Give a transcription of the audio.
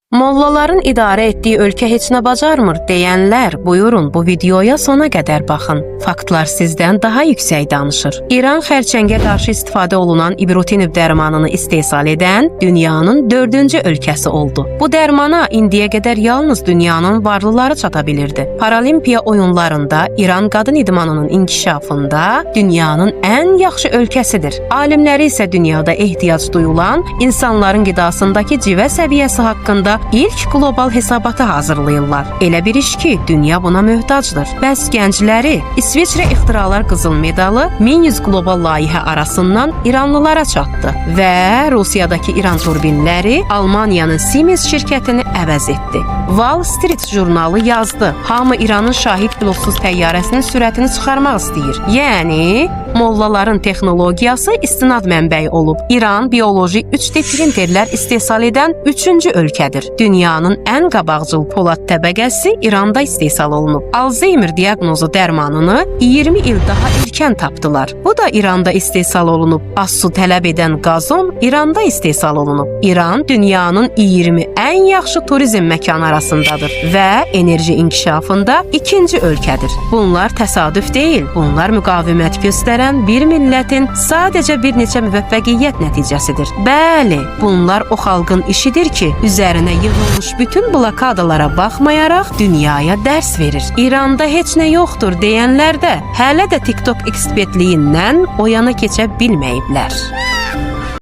Mollaların idarə etdiyi ölkə heç nə bacarmır deyənlər, buyurun bu videoya sona qədər baxın. Faktlar sizdən daha yüksək danışır. İran xərçəngə qarşı istifadə olunan ibrutinib dərmanını istehsal edən dünyanın 4-cü ölkəsi oldu. Bu dərmana indiyə qədər yalnız dünyanın varlıları çata bilirdi. Paralimpiya oyunlarında İran qadın idmanının inkişafında dünyanın ən yaxşı ölkəsidir. Alimləri isə dünyada ehtiyac duyulan insanların qidasındakı civə səviyyəsi haqqında İlk qlobal hesabatı hazırlayırlar. Elə bir iş ki, dünya buna möhtacdır. Bəs gəncləri İsveçrə İxtiralar Qızıl medalı 1100 qlobal layihə arasından İranlılara çatdı və Rusiyadakı İran turbinləri Almaniyanın Siemens şirkətini əvəz etdi. Wall Street jurnalı yazdı. Hamı İranın şahid pilotsuz təyyarəsinin sürətini çıxarmaq istəyir. Yəni, mollaların texnologiyası istinad mənbəyi olub. İran bioloji 3D printerlər istehsal edən 3-cü ölkədir. Dünyanın ən qabaqcıl polad təbəqəsi İranda istehsal olunub. Alzheimer diaqnozu dərmanını 20 il daha erkən tapdılar. Bu da İranda istehsal olunub. Az su tələb edən qazon İranda istehsal olunub. İran dünyanın 20 ən yaxşı turizm məkanı arasındadır və enerji inkişafında 2-ci ölkədir. Bunlar təsadüf deyil. Bunlar müqavimət göstərən bir millətin sadəcə bir neçə müvəffəqiyyət nəticəsidir. Bəli, bunlar o xalqın işidir ki, üzərinə yığılmış bütün blokadalara baxmayaraq dünyaya dərs verir. İranda heç nə yoxdur deyənlər də hələ də TikTok ekspertliyindən o yana keçə bilməyiblər.